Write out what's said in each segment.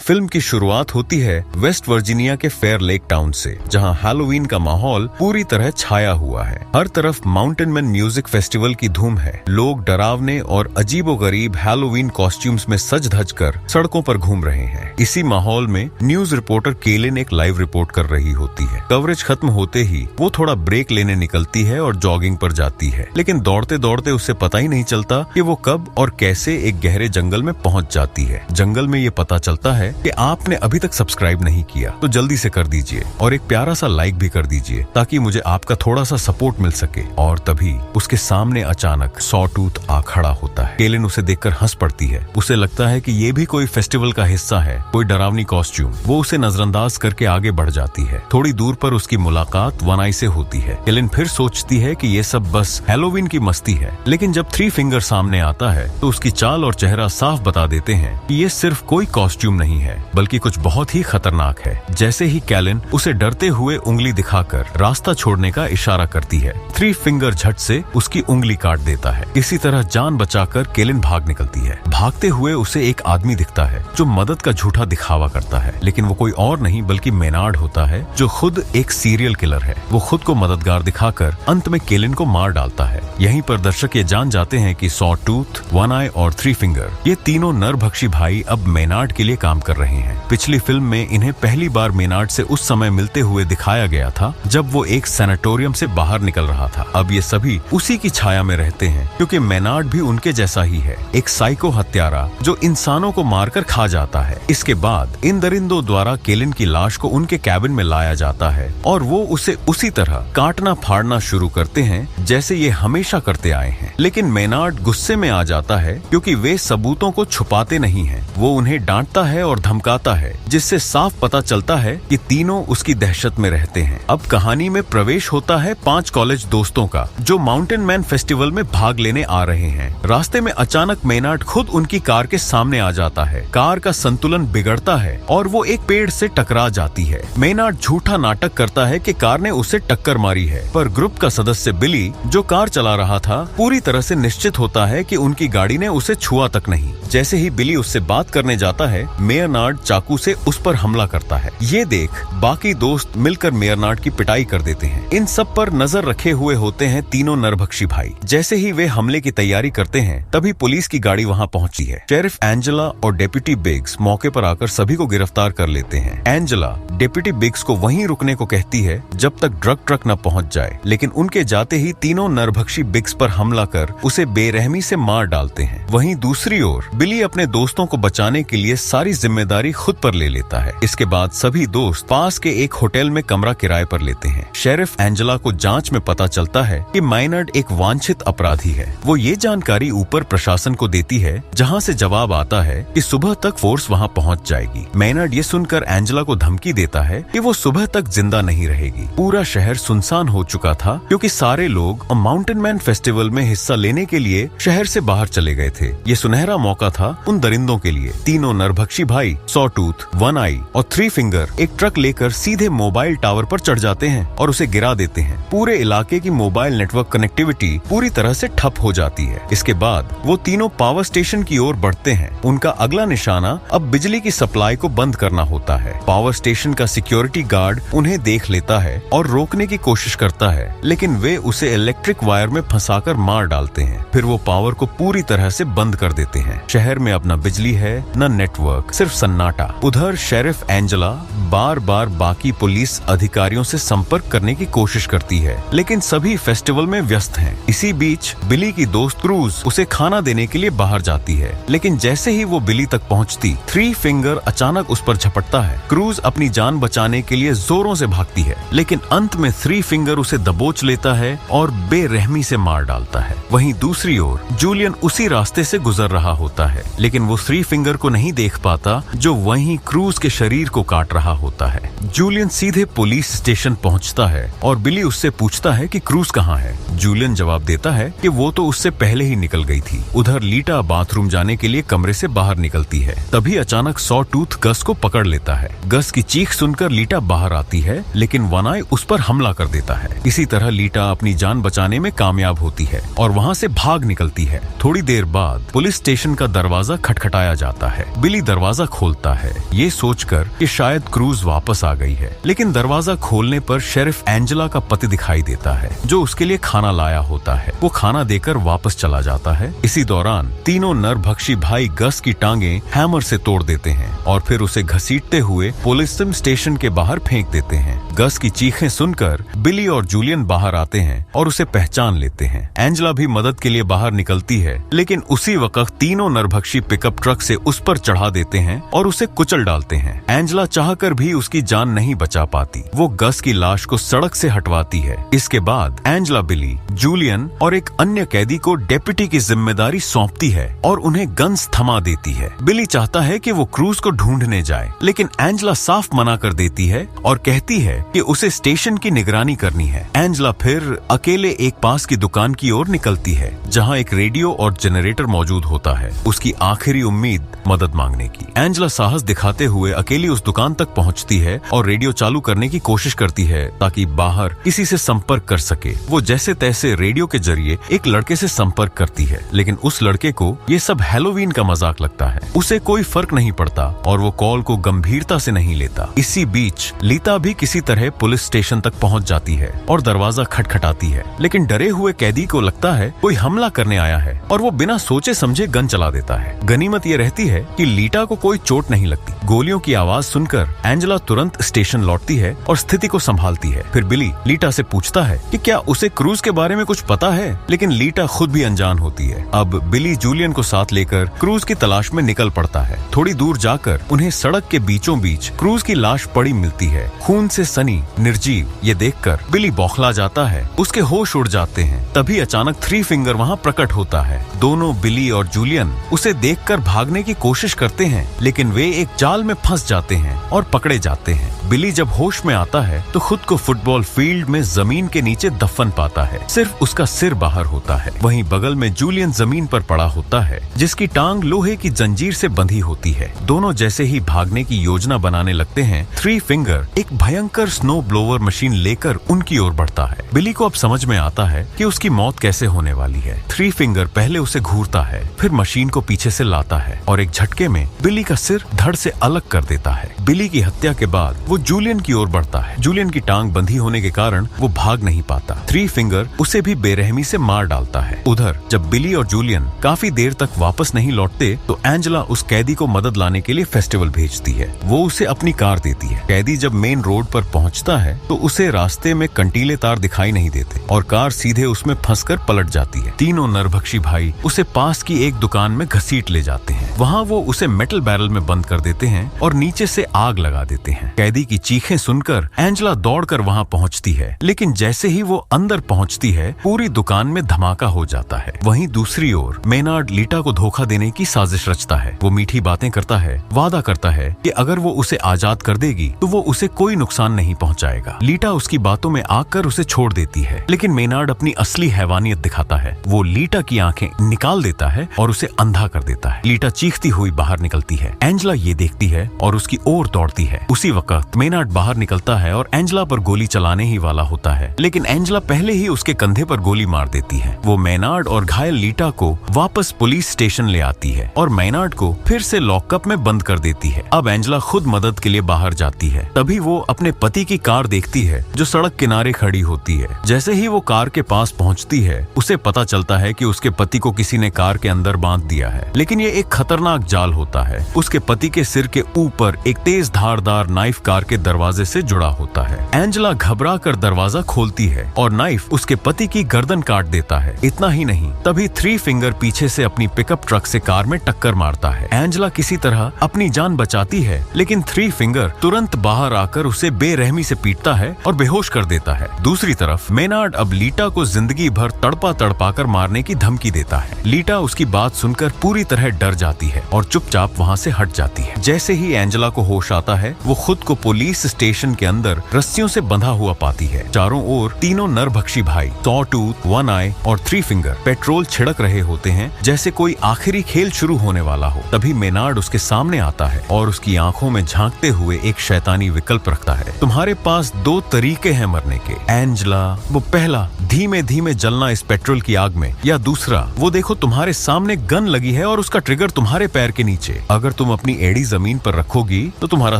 Film की शुरुआत होती है वेस्ट वर्जीनिया के फेयर लेक टाउन से, जहां हैलोवीन का माहौल पूरी तरह छाया हुआ है। हर तरफ माउंटेन मैन म्यूजिक फेस्टिवल की धूम है। लोग डरावने और अजीबोगरीब हैलोवीन कॉस्ट्यूम्स में सज धज कर सड़कों पर घूम रहे हैं। इसी माहौल में न्यूज रिपोर्टर केलिन एक लाइव रिपोर्ट कर रही होती है। कवरेज खत्म होते ही वो थोड़ा ब्रेक लेने निकलती है और जॉगिंग पर जाती है, लेकिन दौड़ते दौड़ते उसे पता ही नहीं चलता कि वो कब और कैसे एक गहरे जंगल में पहुंच जाती है। जंगल में ये पता चलता है कि आपने अभी तक सब्सक्राइब नहीं किया तो जल्दी से कर दीजिए और एक प्यारा सा लाइक भी कर दीजिए ताकि मुझे आपका थोड़ा सा सपोर्ट मिल सके। और तभी उसके सामने अचानक सॉटूथ आ खड़ा होता है। केलिन उसे देखकर हंस पड़ती है। उसे लगता है कि ये भी कोई फेस्टिवल का हिस्सा है, कोई डरावनी कॉस्ट्यूम। वो उसे नजरअंदाज करके आगे बढ़ जाती है। थोड़ी दूर पर उसकी मुलाकात वन आई से होती है। केलिन फिर सोचती है कि ये सब बस हैलोवीन की मस्ती है, लेकिन जब थ्री फिंगर सामने आता है तो उसकी चाल और चेहरा साफ बता देते हैं कि ये सिर्फ कोई कॉस्ट्यूम नहीं है, बल्कि कुछ बहुत ही खतरनाक है। जैसे ही केलिन उसे डरते हुए उंगली दिखाकर रास्ता छोड़ने का इशारा करती है, थ्री फिंगर झट से उसकी उंगली काट देता है। इसी तरह जान बचाकर केलिन भाग निकलती है। भागते हुए उसे एक आदमी दिखता है जो मदद का झूठा दिखावा करता है, लेकिन वो कोई और नहीं बल्कि मेनार्ड होता है, जो खुद एक सीरियल किलर है। वो खुद को मददगार दिखाकर अंत में केलिन को मार डालता है। यहीं पर दर्शक ये जान जाते हैं कि सॉटूथ, वन आई और थ्री फिंगर ये तीनों नरभक्षी भाई अब मेनार्ड के लिए काम कर रहे हैं। पिछली फिल्म में इन्हें पहली बार मेनार्ड से उस समय मिलते हुए दिखाया गया था जब वो एक सैनिटोरियम से बाहर निकल रहा था। अब ये सभी उसी की छाया में रहते हैं, क्योंकि मेनार्ड भी उनके जैसा ही है, एक साइको हत्यारा जो इंसानों को मारकर खा जाता है। इसके बाद इन दरिंदों द्वारा केलिन की लाश को उनके कैबिन में लाया जाता है और वो उसे उसी तरह काटना फाड़ना शुरू करते हैं जैसे ये हमेशा करते आए हैं। लेकिन मेनार्ड गुस्से में आ जाता है क्योंकि वे सबूतों को छुपाते नहीं हैं। वो उन्हें डांटता है और धमकाता है, जिससे साफ पता चलता है कि तीनों उसकी दहशत में रहते हैं। अब कहानी में प्रवेश होता है 5 कॉलेज दोस्तों का, जो माउंटेन मैन फेस्टिवल में भाग लेने आ रहे हैं। रास्ते में अचानक मेनार्ड खुद उनकी कार के सामने आ जाता है। कार का संतुलन बिगड़ता है और वो एक पेड़ से टकरा जाती है। मेनार्ड झूठा नाटक करता है कि कार ने उसे टक्कर मारी है, पर ग्रुप का सदस्य बिली, जो कार चला रहा था, पूरी तरह से निश्चित होता है कि उनकी गाड़ी ने उसे छुआ तक नहीं। जैसे ही बिली उससे बात करने जाता है, मेयरनार्ड चाकू से उस पर हमला करता है। ये देख बाकी दोस्त मिलकर मेयरनार्ड की पिटाई कर देते हैं। इन सब पर नजर रखे हुए होते हैं तीनों नरभक्षी भाई। जैसे ही वे हमले की तैयारी करते हैं, तभी पुलिस की गाड़ी वहां पहुंची है। शेरिफ एंजेला और डेप्यूटी बिग्स मौके पर आकर सभी को गिरफ्तार कर लेते हैं। एंजेला डेप्यूटी बिग्स को वहीं रुकने को कहती है जब तक ड्रग ट्रक न पहुंच जाए, लेकिन उनके जाते ही तीनों नरभक्षी बिग्स पर हमला कर उसे बेरहमी से मार डालते हैं। वहीं दूसरी ओर बिली अपने दोस्तों को बचाने के लिए सारी जिम्मेदारी खुद पर ले लेता है। इसके बाद सभी दोस्त पास के एक होटल में कमरा किराए पर लेते हैं। शेरिफ एंजेला को जांच में पता चलता है कि मेनार्ड एक वांछित अपराधी है। वो ये जानकारी ऊपर प्रशासन को देती है, जहां से जवाब आता है कि सुबह तक फोर्स वहां पहुंच जाएगी। मेनार्ड ये सुनकर एंजेला को धमकी देता है कि वो सुबह तक जिंदा नहीं रहेगी। पूरा शहर सुनसान हो चुका था क्योंकि सारे लोग माउंटेन मैन फेस्टिवल में हिस्सा लेने के लिए शहर से बाहर चले गए थे। ये सुनहरा मौका था उन दरिंदों के लिए। तीनों नरभक्षी भाई सॉटूथ, वन आई और थ्री फिंगर एक ट्रक लेकर सीधे मोबाइल टावर पर चढ़ जाते हैं और उसे गिरा देते हैं। पूरे इलाके की मोबाइल नेटवर्क कनेक्टिविटी पूरी तरह से ठप हो जाती है। इसके बाद वो तीनों पावर स्टेशन की ओर बढ़ते हैं। उनका अगला निशाना अब बिजली की सप्लाई को बंद करना होता है। पावर स्टेशन का सिक्योरिटी गार्ड उन्हें देख लेता है और रोकने की कोशिश करता है, लेकिन वे उसे इलेक्ट्रिक वायर में फंसाकर मार डालते हैं। फिर वो पावर को पूरी तरह से बंद कर देते हैं। शहर में अब न बिजली है न नेटवर्क, सिर्फ सन्नाटा। उधर शेरिफ एंजेला बार बार बाकी पुलिस अधिकारियों से संपर्क करने की कोशिश करती है, लेकिन सभी फेस्टिवल में व्यस्त हैं। इसी बीच बिली की दोस्त क्रूज उसे खाना देने के लिए बाहर जाती है, लेकिन जैसे ही वो बिली तक पहुंचती, थ्री फिंगर अचानक उस पर झपटता है। क्रूज अपनी जान बचाने के लिए जोरों से भागती है, लेकिन अंत में थ्री फिंगर उसे दबोच लेता है और बेरहमी से मार डालता है। वहीं दूसरी ओर जूलियन उसी रास्ते से गुजर रहा होता है, लेकिन वो थ्री फिंगर को नहीं देख पाता जो वहीं क्रूज के शरीर को काट रहा होता है। जूलियन सीधे पुलिस स्टेशन पहुंचता है और बिली उससे पूछता है कि क्रूज कहाँ है। जूलियन जवाब देता है कि वो तो उससे पहले ही निकल गई थी। उधर लीटा बाथरूम जाने के लिए कमरे से बाहर निकलती है। तभी अचानक सॉटूथ गस को पकड़ लेता है। गस की चीख सुनकर लीटा बाहर आती है, लेकिन वन आई उस पर हमला कर देता है। इसी तरह लीटा अपनी जान बचाने में कामयाब होती है और वहाँ से भाग निकलती है। थोड़ी देर बाद पुलिस स्टेशन का दरवाजा खटखटाया जाता है। बिली दरवाजा खोलता है, ये सोचकर कि शायद क्रूज वापस आ गई है, लेकिन दरवाजा खोलने पर शेरिफ एंजेला का पति दिखाई देता है, जो उसके लिए खाना लाया होता है। वो खाना देकर वापस चला जाता है। इसी दौरान तीनों नरभक्षी भाई गस की टांगे हैमर से तोड़ देते हैं और फिर उसे घसीटते हुए पोलिसम स्टेशन के बाहर फेंक देते हैं। गस की चीखें सुनकर बिली और जूलियन बाहर आते हैं और उसे पहचान लेते हैं। एंजेला भी मदद के लिए बाहर निकलती है, लेकिन उसी वक्त तीनों नरभक्षी पिकअप ट्रक से उस पर चढ़ा देते हैं और उसे कुचल डालते हैं। एंजेला चाहकर भी उसकी जान नहीं बचा पाती। वो गस की लाश को सड़क से हटवाती है। इसके बाद एंजेला बिली, जूलियन और एक अन्य कैदी को डेप्यूटी की जिम्मेदारी सौंपती है और उन्हें गन्स थमा देती है। बिली चाहता है कि वो क्रूज को ढूंढने जाए, लेकिन एंजेला साफ मना कर देती है और कहती है कि उसे स्टेशन की निगरानी करनी है। एंजेला फिर अकेले एक पास की दुकान की ओर निकलती है, जहां एक रेडियो और जनरेटर मौजूद होता है, उसकी आखिरी उम्मीद मदद मांगने की। एंजेला साहस दिखाते हुए अकेली उस दुकान तक पहुंचती है और रेडियो चालू करने की कोशिश करती है ताकि बाहर किसी से संपर्क कर सके। वो जैसे तैसे रेडियो के जरिए एक लड़के से संपर्क करती है, लेकिन उस लड़के को ये सब हैलोवीन का मजाक लगता है। उसे कोई फर्क नहीं पड़ता और वो कॉल को गंभीरता से नहीं लेता। इसी बीच लीता भी किसी तरह पुलिस स्टेशन तक पहुंच जाती है और दरवाजा खटखटाती है, लेकिन डरे हुए कैदी को लगता है कोई हमला करने आया है और वो बिना सोचे समझे गन चला देता है। गनीमत ये रहती है कि लीटा को कोई चोट नहीं लगती। गोलियों की आवाज सुनकर एंजेला तुरंत स्टेशन लौटती है और स्थिति को संभालती है। फिर बिली लीटा से पूछता है कि क्या उसे क्रूज के बारे में कुछ पता है, लेकिन लीटा खुद भी अनजान होती है। अब बिली जूलियन को साथ लेकर क्रूज की तलाश में निकल पड़ता है। थोड़ी दूर जाकर उन्हें सड़क के बीचों बीच क्रूज की लाश पड़ी मिलती है, खून से सनी, निर्जीव। ये देखकर बिली बौखला जाता है, उसके होश उड़ जाते हैं। तभी अचानक थ्री फिंगर वहाँ प्रकट होता है। दोनों बिली और जूलियन उसे देखकर भागने की कोशिश करते हैं, लेकिन वे एक जाल में फंस जाते हैं और पकड़े जाते हैं। बिली जब होश में आता है तो खुद को फुटबॉल फील्ड में जमीन के नीचे दफन पाता है, सिर्फ उसका सिर बाहर होता है। वहीं बगल में जूलियन जमीन पर पड़ा होता है, जिसकी टांग लोहे की जंजीर से बंधी होती है। दोनों जैसे ही भागने की योजना बनाने लगते हैं, थ्री फिंगर एक भयंकर स्नो ब्लोवर मशीन लेकर उनकी ओर बढ़ता है। बिली को अब समझ में आता है कि उसकी मौत कैसे होने वाली है। थ्री फिंगर पहले उसे घूरता है, फिर मशीन को पीछे से लाता है और एक झटके में बिली का सिर धड़ से अलग कर देता है। बिली की हत्या के बाद वो जूलियन की ओर बढ़ता है। जूलियन की टांग बंधी होने के कारण वो भाग नहीं पाता। थ्री फिंगर उसे भी बेरहमी से मार डालता है। उधर जब बिली और जूलियन काफी देर तक वापस नहीं लौटते तो एंजेला उस कैदी को मदद लाने के लिए फेस्टिवल भेजती है। वो उसे अपनी कार देती है। कैदी जब मेन रोड पर पहुंचता है तो उसे रास्ते में कंटीले तार दिखाई नहीं देते और कार सीधे उसमें फंसकर पलट जाती है। तीनों नरभक्षी भाई उसे पास की एक दुकान में घसीट ले जाते हैं। वहाँ वो उसे मेटल बैरल में बंद कर देते हैं और नीचे से आग लगा देते हैं। कैदी की चीखें सुनकर एंजेला दौड़कर वहाँ पहुँचती है, लेकिन जैसे ही वो अंदर पहुँचती है पूरी दुकान में धमाका हो जाता है। वहीं दूसरी ओर मेनार्ड लीटा को धोखा देने की साजिश रचता है। वो मीठी बातें करता है, वादा करता है कि अगर वो उसे आजाद कर देगी तो वो उसे कोई नुकसान नहीं पहुँचाएगा। लीटा उसकी बातों में आकर उसे छोड़ देती है, लेकिन मेनार्ड अपनी असली हैवानियत दिखाता है। वो लीटा की आंखें निकाल देता है और उसे अंधा कर देता है। लीटा चीखती हुई बाहर निकलती है। एंजेला ये देखती है और उसकी ओर दौड़ती है। उसी वक्त मेनार्ड बाहर निकलता है और एंजेला पर गोली चलाने ही वाला होता है, लेकिन एंजेला पहले ही उसके कंधे पर गोली मार देती है। वो मेनार्ड और घायल लीटा को वापस पुलिस स्टेशन ले आती है और मेनार्ड को फिर से लॉकअप में बंद कर देती है। अब एंजेला खुद मदद के लिए बाहर जाती है। तभी वो अपने पति की कार देखती है जो सड़क किनारे खड़ी होती है। जैसे ही वो कार के पास पहुंचती है उसे पता चलता है कि उसके पति को किसी ने कार के अंदर बांध दिया है, लेकिन ये एक खतरनाक जाल होता है। उसके पति के सिर के ऊपर एक तेज धारदार नाइफ कार के दरवाजे से जुड़ा होता है। एंजेला घबरा कर दरवाजा खोलती है और नाइफ उसके पति की गर्दन काट देता है। इतना ही नहीं, तभी थ्री फिंगर पीछे से अपनी पिकअप ट्रक से कार में टक्कर मारता है। एंजेला किसी तरह अपनी जान बचाती है, लेकिन थ्री फिंगर तुरंत बाहर आकर उसे बेरहमी से पीटता है और बेहोश कर देता है। दूसरी तरफ मेनार्ड अब लीटा को जिंदगी भर तड़पा तड़पाकर मारने की धमकी देता है। लीटा उसकी बात सुनकर पूरी तरह डर जाती है और चुपचाप वहाँ से हट जाती है। जैसे ही एंजेला को होश आता है वो खुद को पुलिस स्टेशन के अंदर रस्सियों से बंधा हुआ पाती है। चारों ओर तीनों नरभक्षी भाई सॉटूथ, वन आई और थ्री फिंगर पेट्रोल छिड़क रहे होते हैं जैसे कोई आखिरी खेल शुरू होने वाला हो। तभी मेनार्ड उसके सामने आता है और उसकी आंखों में झांकते हुए एक शैतानी विकल्प रखता है। तुम्हारे पास दो तरीके हैं मरने के एंजेला। वो पहला, धीमे धीमे जलना इस पेट्रोल की आग में, या दूसरा, वो देखो तुम्हारे सामने गन लगी है और उसका ट्रिगर तुम्हारे पैर के नीचे। अगर तुम अपनी एड़ी जमीन पर रखोगी तो तुम्हारा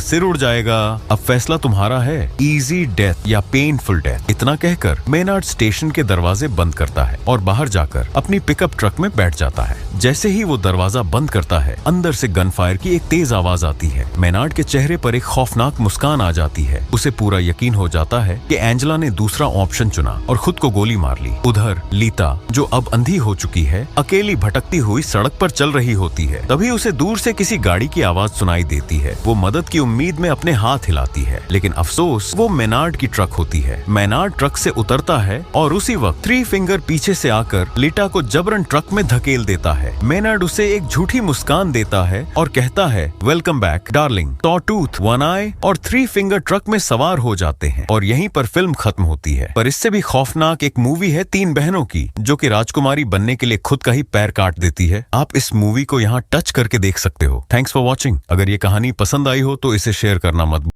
सिर उड़ जाएगा। अब फैसला तुम्हारा है, इजी डेथ या पेनफुल डेथ। इतना कहकर मेनार्ड स्टेशन के दरवाजे बंद करता है और बाहर जाकर अपनी पिकअप ट्रक में बैठ जाता है। जैसे ही वो दरवाजा बंद करता है, अंदर से गन फायर की एक तेज आवाज आती है। मेनार्ड के चेहरे पर एक खौफनाक मुस्कान आ जाती है। उसे पूरा यकीन हो जाता है कि एंजेला ने दूसरा ऑप्शन चुना और खुद को गोली मार ली। उधर लीता, जो अब अंधी हो चुकी है, अकेली भटकती हुई सड़क पर चल रही होती है। तभी उसे दूर से किसी गाड़ी की आवाज सुनाई देती है। वो मदद की उम्मीद में अपने हाथ हिलाती है, लेकिन अफसोस वो मेनार्ड की ट्रक होती है। मेनार्ड ट्रक से उतरता है और उसी वक्त थ्री फिंगर पीछे से आकर लीटा को जबरन ट्रक में धकेल देता है। मेनार्ड उसे एक झूठी मुस्कान देता है और कहता है, welcome back darling. Sawtooth, one eye और थ्री फिंगर ट्रक में सवार हो जाते हैं और यहीं पर फिल्म खत्म होती है। पर इससे भी खौफनाक एक मूवी है तीन बहनों की, जो कि राजकुमारी बनने के लिए खुद का ही पैर काट देती है। आप इस मूवी को यहाँ टच करके देख सकते हो। Thanks for watching. अगर ये कहानी पसंद आई हो तो इसे शेयर करना मत